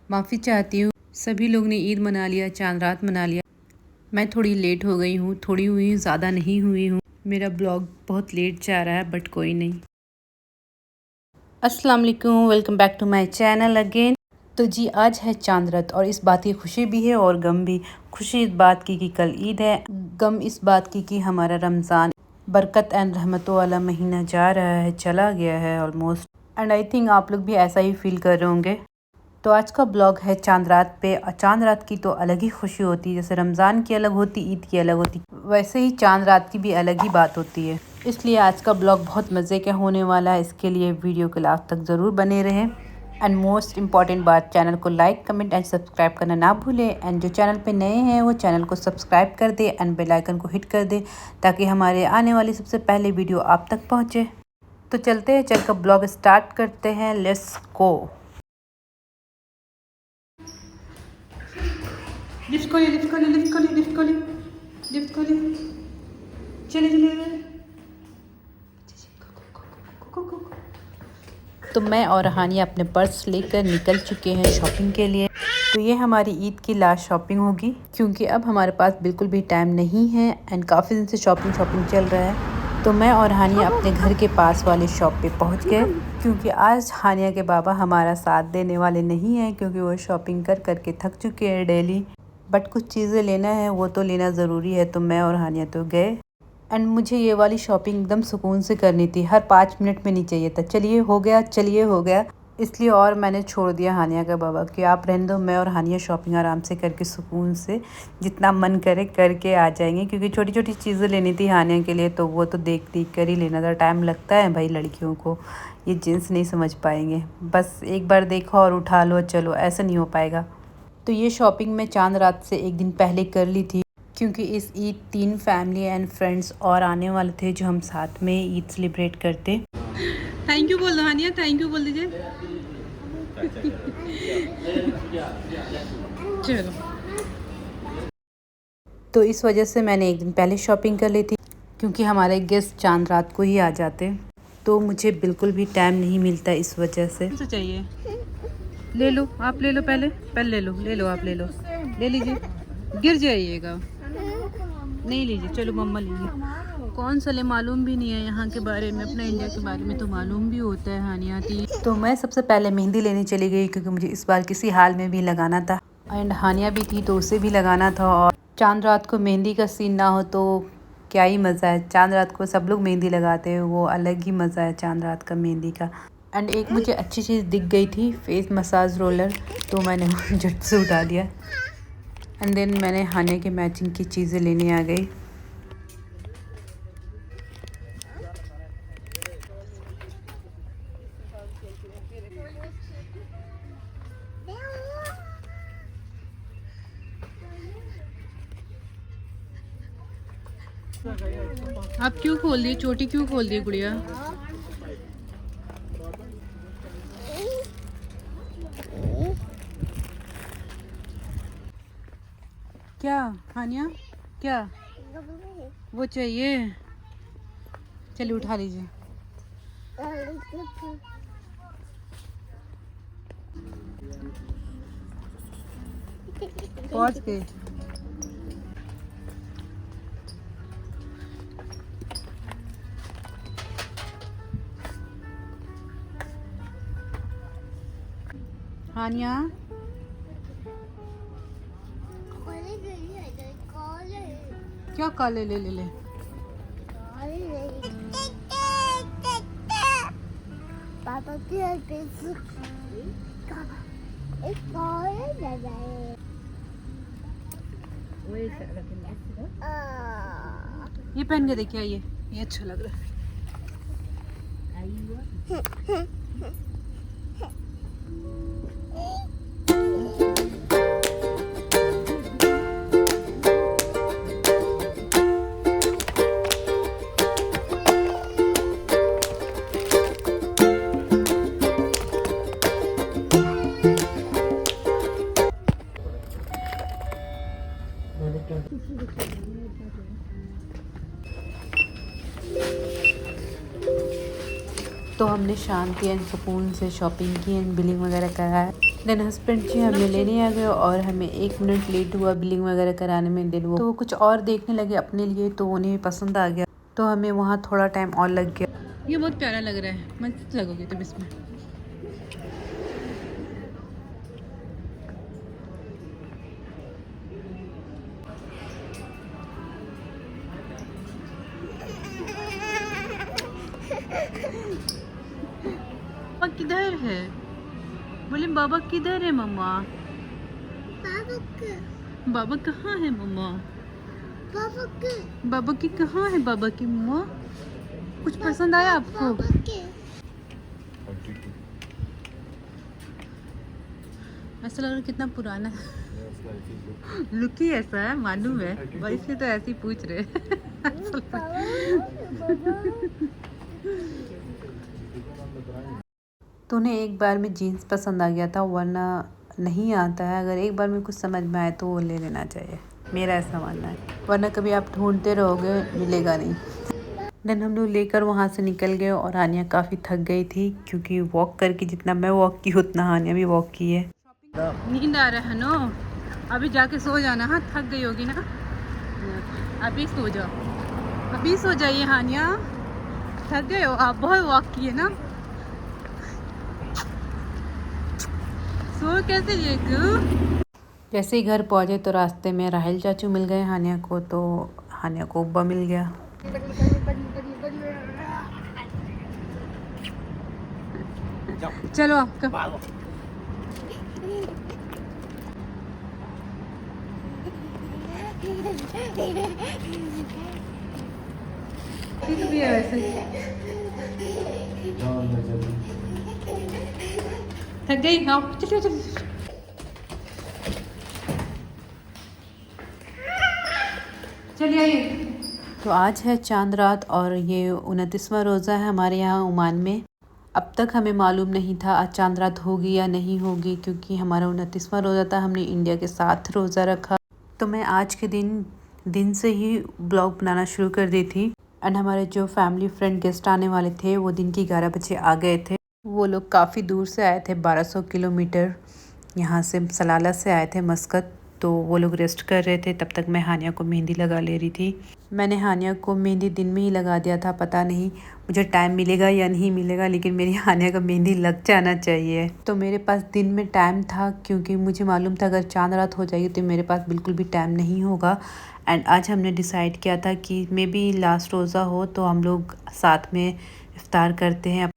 माफ़ी चाहती हूँ, सभी लोग ने ईद मना लिया, चांद रात मना लिया। मैं थोड़ी लेट हो गई हूँ, थोड़ी हुई हूँ, ज़्यादा नहीं हुई हूँ। मेरा ब्लॉग बहुत लेट जा रहा है, बट कोई नहीं। अस्सलाम वालेकुम, welcome back to my channel again. तो जी आज है चांद रात और इस बात की खुशी भी है और गम भी। खुशी इस बात की कि कल ईद है, गम इस बात की कि हमारा रमज़ान बरकत एंड रहमतों वाला महीना जा रहा है, चला गया है ऑलमोस्ट। एंड आई थिंक आप लोग भी ऐसा ही फील कर रहे होंगे। तो आज का ब्लॉग है चांद रात पे। चांद रात की तो अलग ही खुशी होती है, जैसे रमज़ान की अलग होती, ईद की अलग होती, वैसे ही चांद रात की भी अलग ही बात होती है। इसलिए आज का ब्लॉग बहुत मज़े का होने वाला है। इसके लिए वीडियो के लास्ट तक ज़रूर बने रहें। एंड मोस्ट इम्पॉर्टेंट बात, चैनल को लाइक कमेंट एंड सब्सक्राइब करना ना भूलें। एंड जो चैनल पे नए हैं वो चैनल को सब्सक्राइब कर दे एंड बेल आइकन को हिट कर दे, ताकि हमारे आने वाली सबसे पहले वीडियो आप तक पहुँचे। तो चलते हैं, चल कर ब्लॉग स्टार्ट करते हैं। Let's go. लिफ्ट खोलिए, लिफ्ट खोलिए, लिफ्ट खोलिए, लिफ्ट खोलिए, लिफ्ट खोलिए। चलिए चलिए। तो मैं और हानिया अपने पर्स लेकर निकल चुके हैं शॉपिंग के लिए। तो ये हमारी ईद की लास्ट शॉपिंग होगी, क्योंकि अब हमारे पास बिल्कुल भी टाइम नहीं है एंड काफ़ी दिन से शॉपिंग चल रहा है। तो मैं और हानिया अपने घर के पास वाले शॉप पे पहुंच गए, क्योंकि आज हानिया के बाबा हमारा साथ देने वाले नहीं हैं, क्योंकि वो शॉपिंग कर करके थक चुके हैं डेली। बट कुछ चीज़ें लेना है, वो तो लेना ज़रूरी है। तो मैं और हानिया तो गए। एंड मुझे ये वाली शॉपिंग एकदम सुकून से करनी थी, हर 5 मिनट में नहीं चाहिए था चलिए हो गया, चलिए हो गया। इसलिए और मैंने छोड़ दिया हानिया का बाबा कि आप रहने दो, मैं और हानिया शॉपिंग आराम से करके सुकून से जितना मन करे करके आ जाएंगे। क्योंकि छोटी छोटी चीज़ें लेनी थी हानिया के लिए, तो वो तो देख कर ही लेना था। टाइम लगता है भाई, लड़कियों को ये जेंट्स नहीं समझ पाएंगे। बस एक बार देखो और उठा लो, चलो, ऐसा नहीं हो पाएगा। तो ये शॉपिंग मैं चांद रात से एक दिन पहले कर ली थी, क्योंकि इस ईद 3 फैमिली एंड फ्रेंड्स और आने वाले थे, जो हम साथ में ईद सेलिब्रेट करते। थैंक यू बोल दो हानिया, थैंक यू बोल दीजिए। चलो, तो इस वजह से मैंने एक दिन पहले शॉपिंग कर ली थी, क्योंकि हमारे गेस्ट चांद रात को ही आ जाते, तो मुझे बिल्कुल भी टाइम नहीं मिलता इस वजह से। तो चाहिए ले लो, आप ले लो, पहले ले लो, आप ले लो, ले लीजिए, गिर जाइएगा, नहीं लीजिए, चलो मम्मा लीजिए। कौन सा ले, मालूम भी नहीं है यहाँ के बारे में, अपना इंडिया के बारे में तो मालूम भी होता है हानिया थी। तो मैं सबसे पहले मेहंदी लेने चली गई, क्योंकि मुझे इस बार किसी हाल में भी लगाना था। एंड हानिया भी थी तो उसे भी लगाना था। और चांद रात को मेहंदी का सीन ना हो तो क्या ही मज़ा है। चांद रात को सब लोग मेहंदी लगाते हैं, वो अलग ही मज़ा है चांद रात का मेहंदी का। एंड एक मुझे अच्छी चीज़ दिख गई थी, फेस मसाज रोलर, तो मैंने झट से उठा दिया। एंड देन मैंने हानिया के मैचिंग की चीज़ें लेने आ गई। आप क्यों खोल दिए, चोटी क्यों खोल दी गुड़िया? क्या हानिया, क्या वो चाहिए? चलिए उठा लीजिए। पहुंच गए। हानिया क्या काले, ले ले ले पापा की ये पहन के देखिए, ये अच्छा लग रहा है। तो हमने हमने शांति एंड सुकून से शॉपिंग की एंड बिलिंग वगैरह कराया। देन हस्बैंड जी हमें लेने आ गए और हमें 1 मिनट लेट हुआ बिलिंग वगैरह कराने में। देन वो कुछ और देखने लगे अपने लिए, तो उन्हें भी पसंद आ गया, तो हमें वहाँ थोड़ा टाइम और लग गया। ये बहुत प्यारा लग रहा है, मस्त लगोगे तुम इसमें। पापा किधर है? बोले बाबा किधर है मम्मा? बाबा कहाँ है मम्मा? बाबा की कहाँ है? बाबा की मम्मा कुछ पसंद आया आपको? ऐसा लग रहा है कितना पुराना लुक ही ऐसा है, मालूम है, इसलिए तो ऐसे ही पूछ रहे तो उन्हें एक बार में जीन्स पसंद आ गया था, वरना नहीं आता है। अगर एक बार में कुछ समझ में आए तो वो ले लेना चाहिए, मेरा ऐसा मानना है, वरना कभी आप ढूंढते रहोगे मिलेगा नहीं। देन हम लोग लेकर वहाँ से निकल गए और हानिया काफ़ी थक गई थी, क्योंकि वॉक करके जितना मैं वॉक की उतना हानिया भी वॉक की है। नींद आ रहा है नो, अभी जाके सो जाना। हाँ थक गई होगी ना, अभी सो जाओ, अभी सो जाइए हानिया, थक गए हो आप, बहुत वॉक किए ना। सो कैसे ये जैसे ही घर पहुँचे तो रास्ते में राहिल चाचू मिल गए हानिया को, तो हानिया को उब्बा मिल गया। चलो आपका भी है वैसे। थक गई? हाँ चलिए चलिए। चलिए आइए। तो आज है चांद रात और ये 29वां रोज़ा है हमारे यहाँ ओमान में। अब तक हमें मालूम नहीं था आज चांद रात होगी या नहीं होगी, क्योंकि हमारा 29वां रोज़ा था, हमने इंडिया के साथ रोज़ा रखा। तो मैं आज के दिन से ही ब्लॉग बनाना शुरू कर दी थी। एंड हमारे जो फैमिली फ्रेंड गेस्ट आने वाले थे वो दिन के 11 बजे आ गए थे। वो लोग काफ़ी दूर से आए थे, 1200 किलोमीटर यहाँ से, सलाला से आए थे, मस्कत। तो वो लोग रेस्ट कर रहे थे, तब तक मैं हानिया को मेहंदी लगा ले रही थी। मैंने हानिया को मेहंदी दिन में ही लगा दिया था, पता नहीं मुझे टाइम मिलेगा या नहीं मिलेगा, लेकिन मेरी हानिया का मेहंदी लग जाना चाहिए। तो मेरे पास दिन में टाइम था, क्योंकि मुझे मालूम था अगर चांद रात हो जाएगी तो मेरे पास बिल्कुल भी टाइम नहीं होगा। एंड आज हमने डिसाइड किया था कि मे बी लास्ट रोज़ा हो तो हम लोग साथ में इफ्तार करते हैं,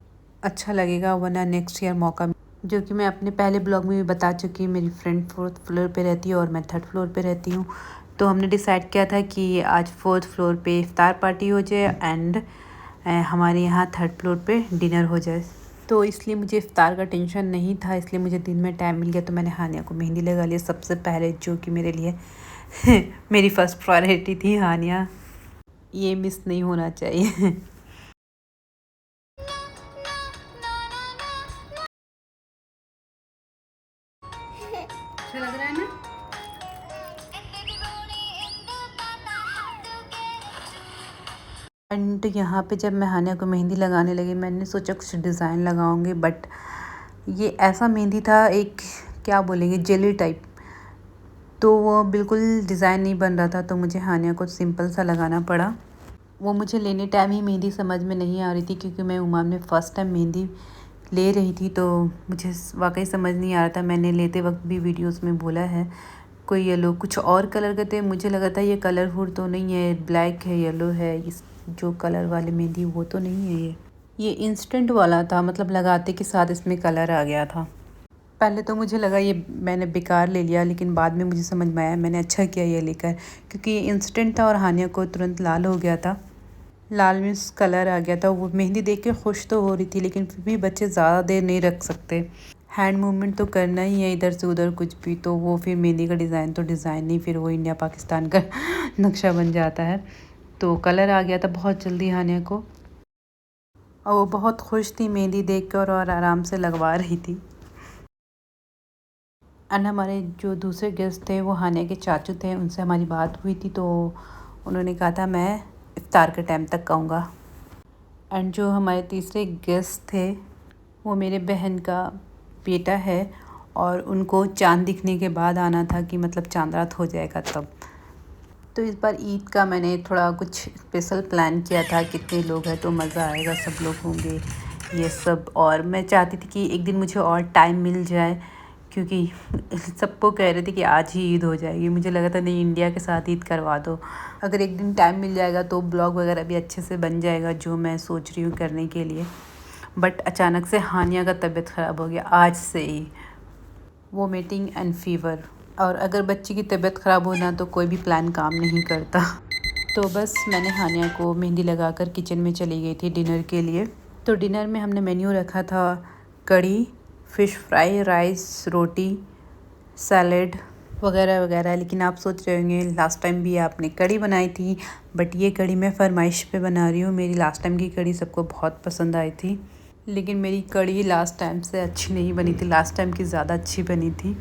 अच्छा लगेगा, वरना नेक्स्ट ईयर मौका, जो कि मैं अपने पहले ब्लॉग में भी बता चुकी हूँ। मेरी फ्रेंड 4th फ्लोर पे रहती है और मैं 3rd फ्लोर पे रहती हूँ। तो हमने डिसाइड किया था कि आज 4th फ्लोर पे इफ्तार पार्टी हो जाए एंड हमारे यहाँ 3rd फ्लोर पे डिनर हो जाए। तो इसलिए मुझे इफ्तार का टेंशन नहीं था, इसलिए मुझे दिन में टाइम मिल गया। तो मैंने हानिया को मेहंदी लगा लिया सबसे पहले, जो कि मेरे लिए मेरी फ़र्स्ट प्रायोरिटी थी। हानिया ये मिस नहीं होना चाहिए। अच्छा लग रहा है ना? एंड यहाँ पे जब मैं हानिया को मेहंदी लगाने लगी, मैंने सोचा कुछ डिज़ाइन लगाऊंगी, बट ये ऐसा मेहंदी था, एक क्या बोलेंगे, जेली टाइप, तो वो बिल्कुल डिज़ाइन नहीं बन रहा था। तो मुझे हानिया को सिंपल सा लगाना पड़ा। वो मुझे लेने टाइम ही मेहंदी समझ में नहीं आ रही थी, क्योंकि मैं ओमान में फ़र्स्ट टाइम मेहंदी ले रही थी, तो मुझे वाकई समझ नहीं आ रहा था। मैंने लेते वक्त भी वीडियोस में बोला है, कोई येलो कुछ और कलर का थे, मुझे लगा था ये कलरफुल तो नहीं है, ब्लैक है, येलो है, इस जो कलर वाली मेहंदी वो तो नहीं है। ये इंस्टेंट वाला था, मतलब लगाते के साथ इसमें कलर आ गया था। पहले तो मुझे लगा ये मैंने बेकार ले लिया, लेकिन बाद में मुझे समझ में आया मैंने अच्छा किया ये लेकर, क्योंकि ये इंस्टेंट था और हानिया को तुरंत लाल हो गया था, लाल मिर्च कलर आ गया था। वो मेहंदी देख के खुश तो हो रही थी, लेकिन फिर भी बच्चे ज़्यादा देर नहीं रख सकते, हैंड मूवमेंट तो करना ही है इधर से उधर कुछ भी, तो वो फिर मेहंदी का डिज़ाइन तो डिज़ाइन नहीं, फिर वो इंडिया पाकिस्तान का नक्शा बन जाता है। तो कलर आ गया था बहुत जल्दी हानिया को, और वो बहुत खुश थी मेहंदी देख कर और आराम से लगवा रही थी। एंड हमारे जो दूसरे गेस्ट थे वो हानिया के चाचू थे, उनसे हमारी बात हुई थी, तो उन्होंने कहा था मैं इफ्तार के टाइम तक आऊँगा। एंड जो हमारे तीसरे गेस्ट थे वो मेरे बहन का बेटा है और उनको चाँद दिखने के बाद आना था कि मतलब चाँद रात हो जाएगा तब। तो इस बार ईद का मैंने थोड़ा कुछ स्पेशल प्लान किया था, कितने लोग हैं तो मज़ा आएगा, सब लोग होंगे ये सब। और मैं चाहती थी कि एक दिन मुझे और टाइम मिल जाए क्योंकि सबको कह रहे थे कि आज ही ईद हो जाएगी। मुझे लगा था नहीं, इंडिया के साथ ईद करवा दो। अगर एक दिन टाइम मिल जाएगा तो ब्लॉग वगैरह भी अच्छे से बन जाएगा जो मैं सोच रही हूँ करने के लिए। बट अचानक से हानिया का तबीयत ख़राब हो गया आज से ही, वोमिटिंग एंड फीवर। और अगर बच्ची की तबीयत ख़राब हो ना तो कोई भी प्लान काम नहीं करता। तो बस मैंने हानिया को मेहंदी लगाकर किचन में चली गई थी डिनर के लिए। तो डिनर में हमने मेन्यू रखा था कढ़ी, फ़िश फ्राई, राइस, रोटी, सैलेड वगैरह वगैरह। लेकिन आप सोच रहे होंगे लास्ट टाइम भी आपने कढ़ी बनाई थी, बट ये कढ़ी मैं फरमाइश पे बना रही हूँ। मेरी लास्ट टाइम की कढ़ी सबको बहुत पसंद आई थी, लेकिन मेरी कढ़ी लास्ट टाइम से अच्छी नहीं बनी थी, लास्ट टाइम की ज़्यादा अच्छी बनी थी,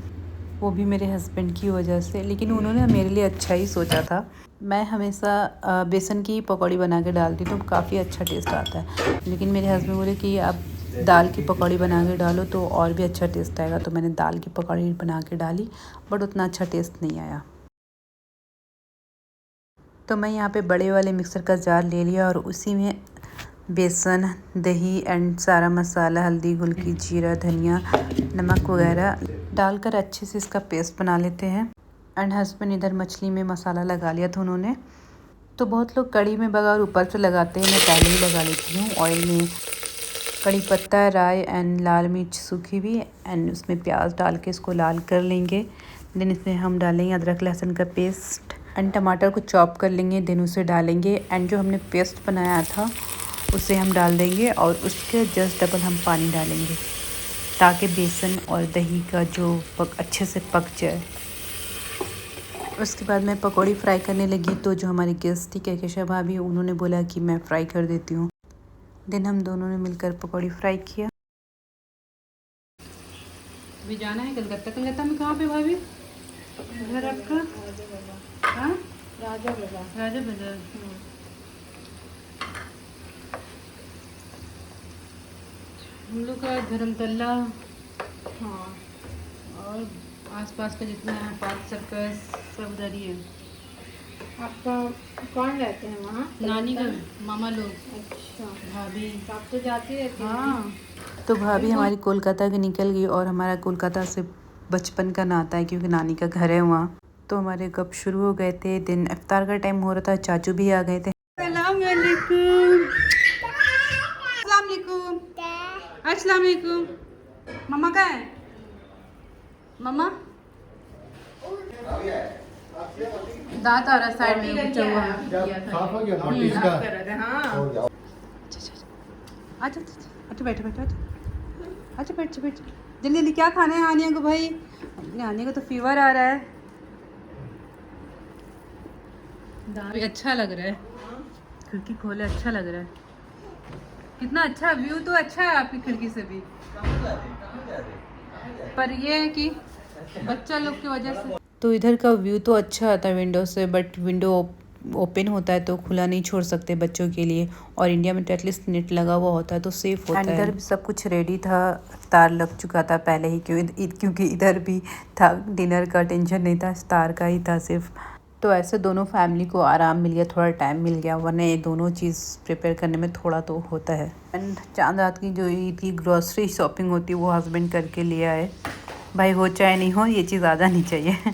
वो भी मेरे हस्बैंड की वजह से। लेकिन उन्होंने मेरे लिए अच्छा ही सोचा था। मैं हमेशा बेसन की पकौड़ी बना के डालती हूँ तो काफ़ी अच्छा टेस्ट आता है, लेकिन मेरे हस्बैंड बोले कि आप दाल की पकौड़ी बना के डालो तो और भी अच्छा टेस्ट आएगा। तो मैंने दाल की पकौड़ी बना के डाली, बट उतना अच्छा टेस्ट नहीं आया। तो मैं यहाँ पे बड़े वाले मिक्सर का जार ले लिया और उसी में बेसन, दही एंड सारा मसाला, हल्दी, गुलकी, जीरा, धनिया, नमक वगैरह डालकर अच्छे से इसका पेस्ट बना लेते हैं। एंड हस्बैंड इधर मछली में मसाला लगा लिया था उन्होंने। तो बहुत लोग कढ़ी में बगैर ऊपर से लगाते हैं, मैं पहले ही लगा लेती हूँ ऑयल में। कड़ी पत्ता, राई एंड लाल मिर्च सूखी भी, एंड उसमें प्याज डाल के इसको लाल कर लेंगे। देन इसमें हम डालेंगे अदरक लहसुन का पेस्ट एंड टमाटर को चॉप कर लेंगे, देन उसे डालेंगे। एंड जो हमने पेस्ट बनाया था उसे हम डाल देंगे और उसके जस्ट डबल हम पानी डालेंगे ताकि बेसन और दही का जो अच्छे से पक जाए। उसके बाद मैं पकौड़ी फ्राई करने लगी, तो जो हमारी गेस्ट थी कहकेशा भाभी, उन्होंने बोला कि मैं फ्राई कर देती हूँ। देन हम दोनों ने मिलकर पकौड़ी फ्राई किया। अभी जाना है कलकत्ता। कलकत्ता में कहाँ पे भाभी घर आपका? हाँ, राजा बाजार। हम लोग का धर्मतला, हाँ, और आसपास का जितना है पार्क सर्कस सब उधर ही है। आपका कौन रहते हैं वहाँ? नानी का मामा लोग। अच्छा, भाभी आप तो जाती रहती हैं? हाँ। तो भाभी हमारी कोलकाता की निकल गई और हमारा कोलकाता से बचपन का नाता है क्योंकि नानी का घर है वहाँ। तो हमारे गप शुरू हो गए थे। दिन इफ्तार का टाइम हो रहा था, चाचू भी आ गए थे। अस्सलाम वालेकुम। मम्मा कहाँ है? मम्मा दांत आ रहा साइड में बचा हुआ। अच्छा बैठो अच्छा बैठ। जल्दी क्या खाना है आनिया को भाई? अपने आनिया को तो फीवर आ रहा है। दाल अच्छा लग रहा है, खिड़की खोले अच्छा लग रहा है। कितना अच्छा व्यू, तो अच्छा है आपकी खिड़की से भी, पर ये है कि बच्चा लोग की वजह से। तो इधर का व्यू तो अच्छा आता है विंडो से, बट विंडो ओपन होता है तो खुला नहीं छोड़ सकते बच्चों के लिए। और इंडिया में तो एटलीस्ट नेट लगा हुआ होता है तो सेफ होता है। इधर भी सब कुछ रेडी था, इफ्तार लग चुका था पहले ही, क्योंकि इधर भी था, डिनर का टेंशन नहीं था, इफ्तार का ही था सिर्फ। तो ऐसे दोनों फैमिली को आराम मिल गया, थोड़ा टाइम मिल गया, वरना ये दोनों चीज़ प्रिपेयर करने में थोड़ा तो होता है। एंड चांद रात की जो ईद की ग्रॉसरी शॉपिंग होती है वो हस्बैंड करके ले आए। भाई हो चाहे नहीं हो, ये चीज़ आ जानी चाहिए।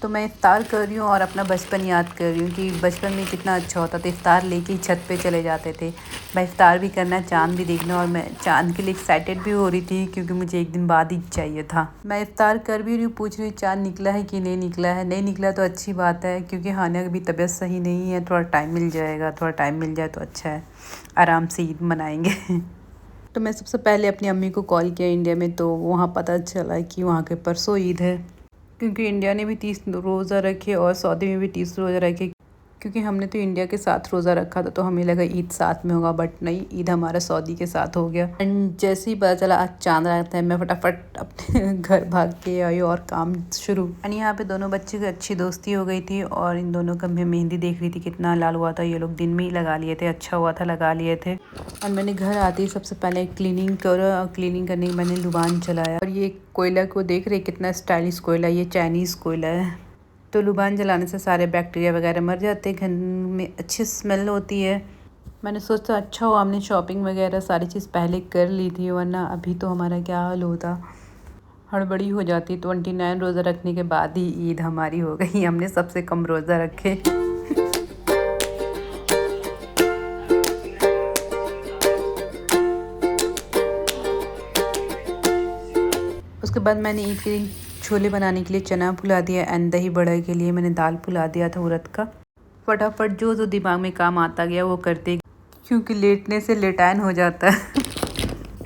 तो मैं इफ्तार कर रही हूँ और अपना बचपन याद कर रही हूँ कि बचपन में कितना अच्छा होता था। इफ्तार लेके ही छत पे चले जाते थे, भाई इफ्तार भी करना, चांद भी देखना। और मैं चांद के लिए एक्साइटेड भी हो रही थी क्योंकि मुझे एक दिन बाद ही चाहिए था। मैं इफ्तार कर भी रही हूँ, पूछ रही हूँ चांद निकला है कि नहीं निकला है। नहीं निकला तो अच्छी बात है क्योंकि हानिया की भी तबीयत सही नहीं है, थोड़ा टाइम मिल जाएगा, थोड़ा टाइम मिल जाए तो अच्छा है, आराम से ईद मनाएंगे। तो मैं सबसे पहले अपनी अम्मी को कॉल किया इंडिया में, तो वहाँ पता चला कि वहाँ के परसों ईद है, क्योंकि इंडिया ने भी 30 रोज़ा रखे और सऊदी में भी 30 रोज़ा रखे, क्योंकि हमने तो इंडिया के साथ रोज़ा रखा था तो हमें लगा ईद साथ में होगा, बट नहीं, ईद हमारा सऊदी के साथ हो गया। एंड जैसे ही पता चला आज चांद रात है, मैं फटाफट अपने घर भाग के आई और काम शुरू। एंड यहाँ पे दोनों बच्चे की अच्छी दोस्ती हो गई थी और इन दोनों का मैं मेहंदी देख रही थी कितना लाल हुआ था। ये लोग दिन में ही लगा लिए थे, अच्छा हुआ था लगा लिए थे। और मैंने घर आते ही सबसे पहले क्लीनिंग करने की मैंने लुबान चलाया। और ये कोयला को देख रहे कितना स्टाइलिश कोयला, ये चाइनीज़ कोयला है। तो लुबान जलाने से सारे बैक्टीरिया वगैरह मर जाते हैं, घर में अच्छी स्मेल होती है। मैंने सोचा अच्छा हो हमने शॉपिंग वगैरह सारी चीज़ पहले कर ली थी, वरना अभी तो हमारा क्या हाल होता, हड़बड़ी हो जाती। 29 रोज़ा रखने के बाद ही ईद हमारी हो गई, हमने सबसे कम रोज़ा रखे। उसके बाद मैंने ईद के दिन छोले बनाने के लिए चना फुला दिया एंड दही बड़ा के लिए मैंने दाल फुला दिया था उड़द का। फटाफट जो दिमाग में काम आता गया वो करते, क्योंकि लेटने से लेटान हो जाता है।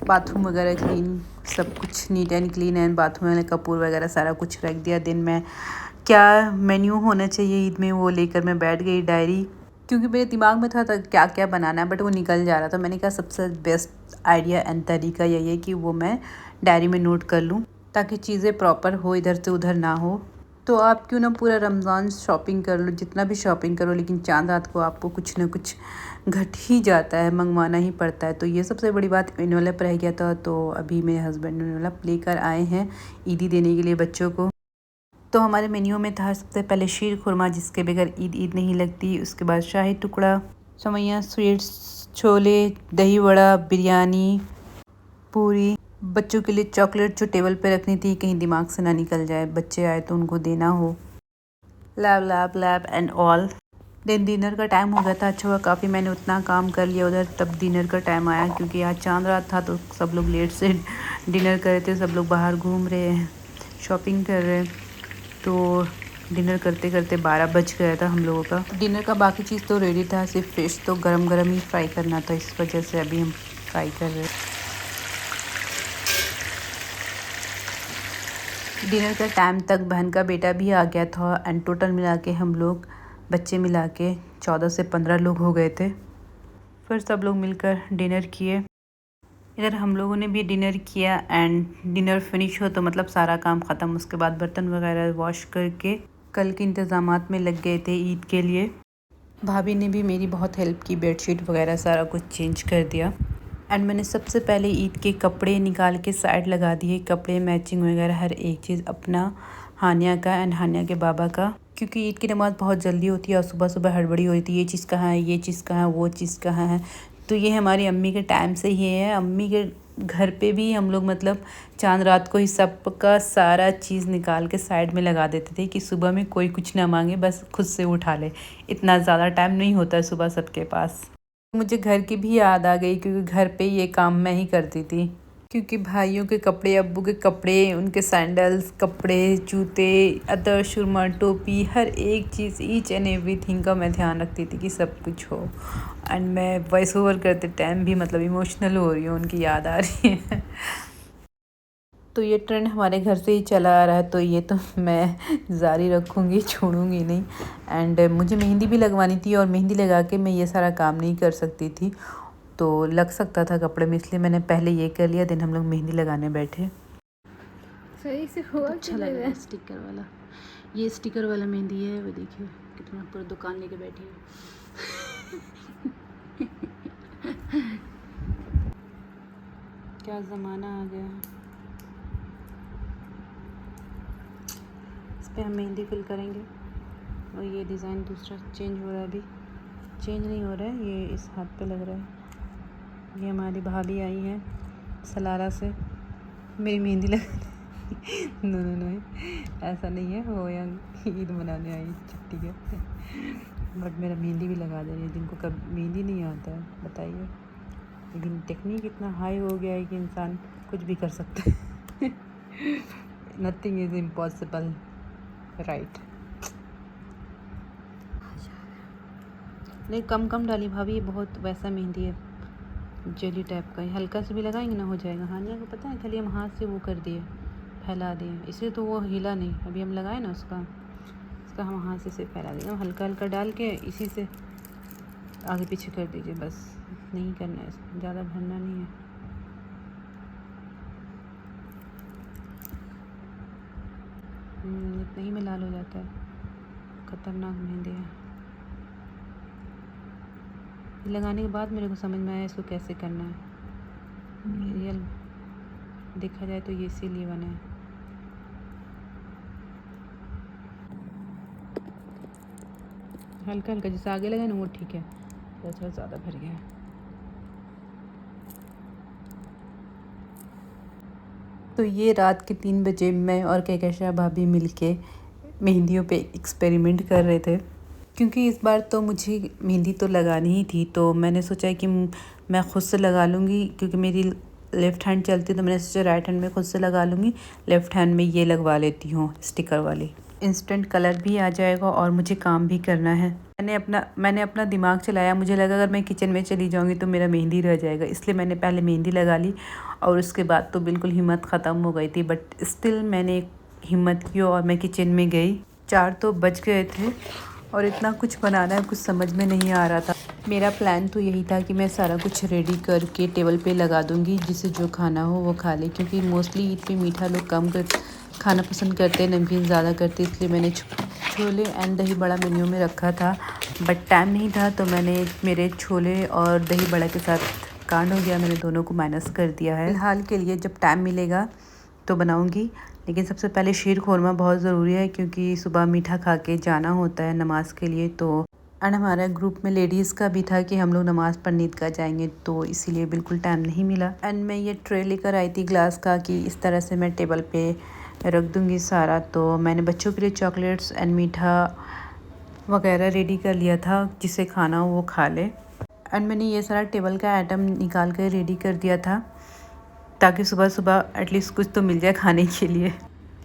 बाथरूम वगैरह क्लीन, सब कुछ नीट एंड क्लीन है। बाथरूम में कपूर वगैरह सारा कुछ रख दिया। दिन में क्या मेन्यू होना चाहिए ईद में वो लेकर मैं बैठ गई डायरी, क्योंकि मेरे दिमाग में था क्या क्या बनाना है, बट वो निकल जा रहा था। मैंने कहा सबसे बेस्ट आइडिया एंड तरीका यही है कि वो मैं डायरी में नोट कर लूँ ताकि चीज़ें प्रॉपर हो, इधर से उधर ना हो। तो आप क्यों ना पूरा रमज़ान शॉपिंग कर लो, जितना भी शॉपिंग करो, लेकिन चांद रात को आपको कुछ ना कुछ घट ही जाता है, मंगवाना ही पड़ता है। तो ये सबसे बड़ी बात इन्वेलप रह गया था। तो अभी मेरे हस्बैंड इन्वेलप लेकर आए हैं ईदी देने के लिए बच्चों को। तो हमारे मेन्यू में था सबसे पहले शीर खुरमा, जिसके बगैर ईद नहीं लगती। उसके बाद शाही टुकड़ा, सवैयाँ, स्वीट्स, छोले, दही बड़ा, बिरयानी, पूरी। बच्चों के लिए चॉकलेट जो टेबल पे रखनी थी, कहीं दिमाग से ना निकल जाए, बच्चे आए तो उनको देना हो। Lab and all. Then dinner का टाइम हो गया था। अच्छा हुआ काफ़ी मैंने उतना काम कर लिया उधर, तब डिनर का टाइम आया, क्योंकि आज चांद रात था तो सब लोग लेट से डिनर कर रहे थे। सब लोग बाहर घूम रहे हैं, शॉपिंग कर रहे हैं। तो डिनर करते करते 12 बज गया था हम लोगों का। डिनर का बाकी चीज़ तो रेडी था, सिर्फ फिश तो गरम गरम ही फ्राई करना था, इस वजह से अभी हम फ्राई कर रहे हैं। डिनर का टाइम तक बहन का बेटा भी आ गया था एंड टोटल मिला के हम लोग बच्चे मिला के 14 से 15 लोग हो गए थे। फिर सब लोग मिलकर डिनर किए। इधर हम लोगों ने भी डिनर किया एंड डिनर फिनिश हो तो मतलब सारा काम ख़त्म। उसके बाद बर्तन वगैरह वॉश करके कल के इंतज़ामात में लग गए थे ईद के लिए। भाभी ने भी मेरी बहुत हेल्प की, बेडशीट वगैरह सारा कुछ चेंज कर दिया। एंड मैंने सबसे पहले ईद के कपड़े निकाल के साइड लगा दिए, कपड़े मैचिंग वगैरह हर एक चीज़, अपना, हानिया का एंड हानिया के बाबा का, क्योंकि ईद की नमाज़ बहुत जल्दी होती है और सुबह सुबह हड़बड़ी होती है, ये चीज़ कहाँ है, ये चीज़ कहाँ है, वो चीज़ कहाँ है। तो ये हमारी अम्मी के टाइम से ही है। अम्मी के घर पे भी हम लोग मतलब चांद रात को ही सब का सारा चीज़ निकाल के साइड में लगा देते थे कि सुबह में कोई कुछ ना मांगे, बस खुद से उठा ले। इतना ज़्यादा टाइम नहीं होता है सुबह सबके पास। मुझे घर की भी याद आ गई, क्योंकि घर पे ये काम मैं ही करती थी, क्योंकि भाइयों के कपड़े, अब्बू के कपड़े, उनके सैंडल्स, कपड़े, जूते, अदर, सुरमा, टोपी, हर एक चीज़, ईच एंड एवरीथिंग का मैं ध्यान रखती थी कि सब कुछ हो। एंड मैं वॉइस ओवर करते टाइम भी मतलब इमोशनल हो रही हूँ, उनकी याद आ रही है। तो ये ट्रेंड हमारे घर से ही चला आ रहा है, तो ये तो मैं जारी रखूँगी, छोड़ूंगी नहीं। एंड मुझे मेहंदी भी लगवानी थी और मेहंदी लगा के मैं ये सारा काम नहीं कर सकती थी, तो लग सकता था कपड़े में, इसलिए मैंने पहले ये कर लिया। दिन हम लोग मेहंदी लगाने बैठे। सही से हुआ अच्छा लग रहा है स्टिकर वाला, ये स्टिकर वाला मेहंदी है। वो देखिए कितना पूरा दुकान लेके बैठी है। क्या ज़माना आ गया है। इस पर हम मेहंदी फिल करेंगे। और ये डिज़ाइन दूसरा चेंज हो रहा है, अभी चेंज नहीं हो रहा है, ये इस हाथ पे लग रहा है। ये हमारी भाभी आई है सलारा से मेरी मेहंदी लगा। नो ऐसा नहीं है, वो यहाँ ईद मनाने आई छुट्टी के, बट मेरा मेहंदी भी लगा दे रही है। जिनको कभी मेहंदी नहीं आता है बताइए, लेकिन टेक्निक इतना हाई हो गया है कि इंसान कुछ भी कर सकता है। Nothing is impossible, right. नहीं कम डाली भाभी, ये बहुत वैसा मेहंदी है, जेली टाइप का। हल्का से भी लगाएंगे ना हो जाएगा। हानिया को पता है, खाली हम हाथ से वो कर दिए, फैला दिए, इसलिए तो वो हिला नहीं। अभी हम लगाए ना उसका इसका हम हाथ से फैला देंगे, हल्का हल्का डाल के इसी से आगे पीछे कर दीजिए, बस नहीं करना है, ज़्यादा भरना नहीं है। इतना ही में लाल हो जाता है। खतरनाक मेहंदी है। लगाने के बाद मेरे को समझ में आया इसको कैसे करना है। रियल देखा जाए तो ये इसीलिए बना है। हल्का हल्का जैसे आगे लगा ना वो ठीक है, थोड़ा ज़्यादा भर गया है। तो ये रात के 3 बजे मैं और कहकशा भाभी मिलके मेहंदियों पे एक्सपेरिमेंट कर रहे थे, क्योंकि इस बार तो मुझे मेहंदी तो लगानी ही थी। तो मैंने सोचा कि मैं ख़ुद से लगा लूँगी, क्योंकि मेरी लेफ़्ट हैंड चलती, तो मैंने सोचा राइट हैंड में खुद से लगा लूँगी, लेफ़्ट हैंड में ये लगवा लेती हूँ स्टिकर वाली। इंस्टेंट कलर भी आ जाएगा और मुझे काम भी करना है। मैंने अपना दिमाग चलाया, मुझे लगा अगर मैं किचन में चली जाऊँगी तो मेरा मेहंदी रह जाएगा, इसलिए मैंने पहले मेहंदी लगा ली और उसके बाद तो बिल्कुल हिम्मत ख़त्म हो गई थी। बट स्टिल मैंने हिम्मत की और मैं किचन में गई। 4 तो बज गए थे और इतना कुछ बनाना है कुछ समझ में नहीं आ रहा था। मेरा प्लान तो यही था कि मैं सारा कुछ रेडी करके टेबल पे लगा दूँगी, जिसे जो खाना हो वो खा ले, क्योंकि मोस्टली ईद पे मीठा लोग कम खाना पसंद करते हैं, नमकीन ज़्यादा करते, इसलिए मैंने छोले एंड दही बड़ा मेन्यू में रखा था। बट टाइम नहीं था तो मैंने मेरे छोले और दही बड़ा के साथ कांड हो गया, मैंने दोनों को माइनस कर दिया है। फिलहाल के लिए जब टाइम मिलेगा तो बनाऊँगी, लेकिन सबसे पहले शीर खोरमा बहुत ज़रूरी है, क्योंकि सुबह मीठा खा के जाना होता है नमाज़ के लिए। तो एंड हमारा ग्रुप में लेडीज़ का भी था कि हम लोग नमाज़ पढ़ने ईदगाह जाएंगे, तो इसीलिए बिल्कुल टाइम नहीं मिला। एंड मैं ये ट्रे लेकर आई थी ग्लास का कि इस तरह से मैं टेबल पे रख दूँगी सारा। तो मैंने बच्चों के लिए चॉकलेट्स एंड मीठा वगैरह रेडी कर लिया था, जिसे खाना हो वो खा ले। एंड मैंने ये सारा टेबल का आइटम निकाल कर रेडी कर दिया था, ताकि सुबह सुबह एटलीस्ट कुछ तो मिल जाए खाने के लिए।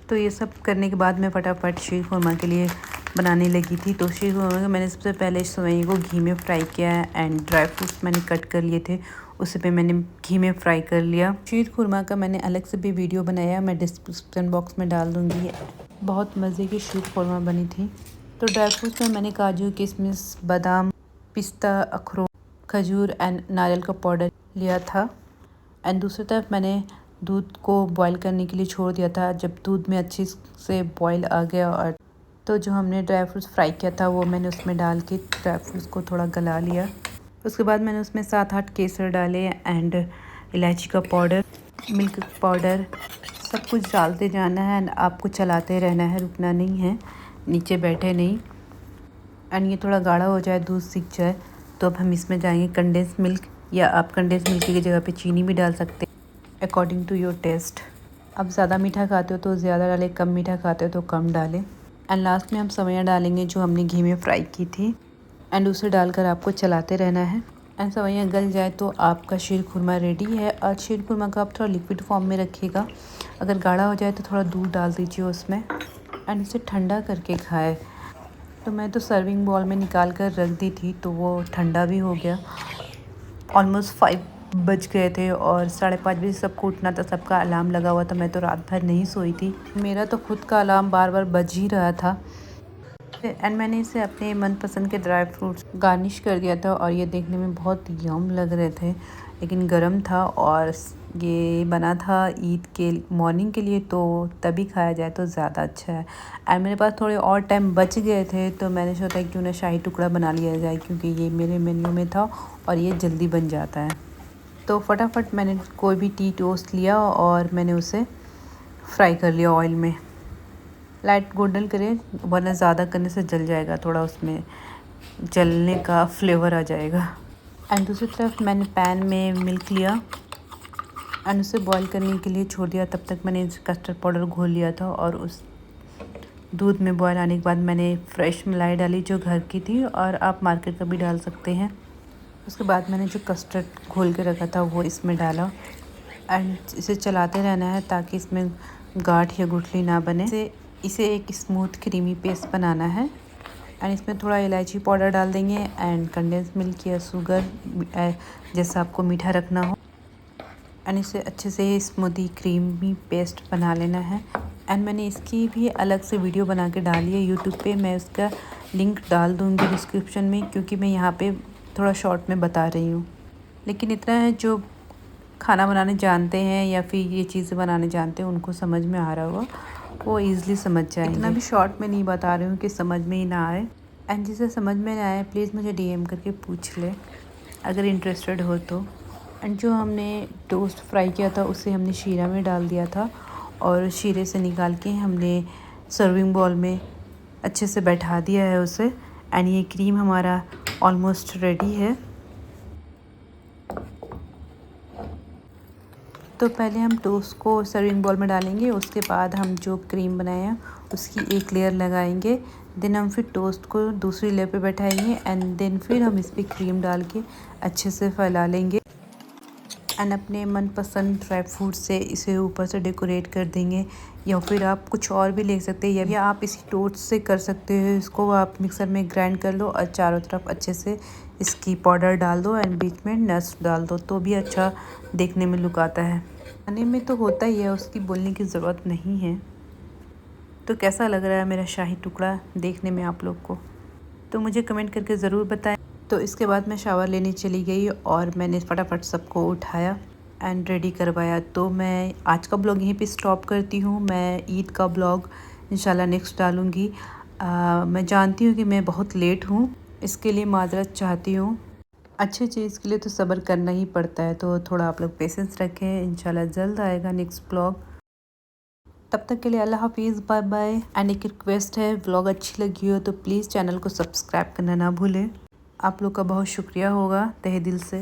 तो ये सब करने के बाद मैं फटाफट शीर खुरमा के लिए बनाने लगी थी। तो शीर खुरमा में मैंने सबसे पहले सेवई को घी में फ्राई किया है एंड ड्राई फ्रूट्स मैंने कट कर लिए थे, उसे पे मैंने घी में फ्राई कर लिया। शीर खुरमा का मैंने अलग से भी वीडियो बनाया, मैं डिस्क्रिप्शन बॉक्स में डाल दूँगी। बहुत मज़े की शीर खुरमा बनी थी। तो ड्राई फ्रूट्स में मैंने काजू, किशमिश, बादाम, पिस्ता, अखरोट, खजूर एंड नारियल का पाउडर लिया था। एंड दूसरी तरफ मैंने दूध को बॉईल करने के लिए छोड़ दिया था। जब दूध में अच्छे से बॉईल आ गया और तो जो हमने ड्राई फ्रूट्स फ्राई किया था वो मैंने उसमें डाल के ड्राई फ्रूट्स को थोड़ा गला लिया। उसके बाद मैंने उसमें 7-8 केसर डाले एंड इलायची का पाउडर, मिल्क पाउडर, सब कुछ डालते जाना है एंड आपको चलाते रहना है, रुकना नहीं है, नीचे बैठे नहीं। एंड ये थोड़ा गाढ़ा हो जाए, दूध सीख जाए, तो अब हम इसमें जाएंगे कंडेंस मिल्क, या आप कंडेंस मिल्क की जगह पे चीनी भी डाल सकते हैं अकॉर्डिंग टू योर टेस्ट। अब ज़्यादा मीठा खाते हो तो ज़्यादा डालें, कम मीठा खाते हो तो कम डालें। एंड लास्ट में हम सेवइयाँ डालेंगे जो हमने घी में फ्राई की थी, एंड उसे डालकर आपको चलाते रहना है। एंड सेवइयाँ गल जाए तो आपका शीर खुरमा रेडी है। और शीर खुरमा का आप थोड़ा लिक्विड फॉर्म में रखिएगा, अगर गाढ़ा हो जाए तो थोड़ा दूध डाल दीजिए उसमें एंड उसे ठंडा करके खाएँ। तो मैं तो सर्विंग बॉल में निकाल कर रख दी थी, तो वो ठंडा भी हो गया। ऑलमोस्ट 5 बज गए थे और 5:30 बजे सबको उठना था, सबका अलार्म लगा हुआ था। मैं तो रात भर नहीं सोई थी, मेरा तो खुद का अलार्म बार बार बज ही रहा था। एंड मैंने इसे अपने मनपसंद के ड्राई फ्रूट्स गार्निश कर दिया था और ये देखने में बहुत यम लग रहे थे, लेकिन गर्म था और ये बना था ईद के मॉर्निंग के लिए, तो तभी खाया जाए तो ज़्यादा अच्छा है। एंड मेरे पास थोड़े और टाइम बच गए थे, तो मैंने सोचा क्यों ना शाही टुकड़ा बना लिया जाए, क्योंकि ये मेरे मेन्यू में था और ये जल्दी बन जाता है। तो फटाफट मैंने कोई भी टी टोस्ट लिया और मैंने उसे फ्राई कर लिया ऑयल में। लाइट गोल्डन करें, वरना ज़्यादा करने से जल जाएगा, थोड़ा उसमें जलने का फ्लेवर आ जाएगा। एंड दूसरी तरफ मैंने पैन में मिल्क लिया एंड उसे बॉईल करने के लिए छोड़ दिया। तब तक मैंने कस्टर्ड पाउडर घोल लिया था और उस दूध में बॉईल आने के बाद मैंने फ्रेश मलाई डाली जो घर की थी, और आप मार्केट का भी डाल सकते हैं। उसके बाद मैंने जो कस्टर्ड घोल के रखा था वो इसमें डाला एंड इसे चलाते रहना है ताकि इसमें गाढ़ या गुठली ना बने। इसे एक स्मूथ क्रीमी पेस्ट बनाना है। एंड इसमें थोड़ा इलायची पाउडर डाल देंगे एंड कंडेंस मिल्क या शुगर जैसा आपको मीठा रखना हो। एंड इसे अच्छे से स्मूदी क्रीमी पेस्ट बना लेना है। एंड मैंने इसकी भी अलग से वीडियो बना के डाली है यूट्यूब पे। मैं उसका लिंक डाल दूँगी डिस्क्रिप्शन में, क्योंकि मैं यहाँ पे थोड़ा शॉर्ट में बता रही हूँ। लेकिन इतना है, जो खाना बनाने जानते हैं या फिर ये चीज़ें बनाने जानते हैं उनको समझ में आ रहा होगा, वो ईज़िली समझ जाएंगे। इतना भी शॉर्ट में नहीं बता रही हूँ कि समझ में ही ना आए। एंड जिसे समझ में ना आए प्लीज़ मुझे DM करके पूछ ले अगर इंटरेस्टेड हो तो। एंड जो हमने टोस्ट फ्राई किया था उसे हमने शीरा में डाल दिया था और शीरे से निकाल के हमने सर्विंग बॉल में अच्छे से बैठा दिया है उसे। एंड ये क्रीम हमारा ऑलमोस्ट रेडी है। तो पहले हम टोस्ट को सर्विंग बॉल में डालेंगे, उसके बाद हम जो क्रीम बनाए हैं उसकी एक लेयर लगाएंगे। देन हम फिर टोस्ट को दूसरी लेयर पे बैठाएंगे एंड देन फिर हम इस पर क्रीम डाल के अच्छे से फैला लेंगे। एंड अपने मनपसंद ड्राई फ्रूट से इसे ऊपर से डेकोरेट कर देंगे, या फिर आप कुछ और भी ले सकते हैं, या आप इसी टोस्ट से कर सकते हो। इसको आप मिक्सर में ग्राइंड कर लो और चारों तरफ अच्छे से इसकी पाउडर डाल दो एंड बीच में नट्स डाल दो, तो भी अच्छा देखने में लुक आता है। खाने में तो होता ही है, उसकी बोलने की ज़रूरत नहीं है। तो कैसा लग रहा है मेरा शाही टुकड़ा देखने में आप लोग को, तो मुझे कमेंट करके ज़रूर बताएं। तो इसके बाद मैं शावर लेने चली गई और मैंने फटाफट सबको उठाया एंड रेडी करवाया। तो मैं आज का ब्लॉग यहीं पे स्टॉप करती हूँ। मैं ईद का ब्लॉग इंशाल्लाह नेक्स्ट डालूँगी। मैं जानती हूँ कि मैं बहुत लेट हूँ, इसके लिए माजरत चाहती हूँ। अच्छी चीज़ के लिए तो सब्र करना ही पड़ता है, तो थोड़ा आप लोग पेशेंस रखें। इंशाल्लाह जल्द आएगा नेक्स्ट ब्लॉग। तब तक के लिए अल्लाह हाफिज़, बाय बाय। एंड एक रिक्वेस्ट है, व्लॉग अच्छी लगी हो तो प्लीज़ चैनल को सब्सक्राइब करना ना भूलें। आप लोग का बहुत शुक्रिया होगा तहे दिल से।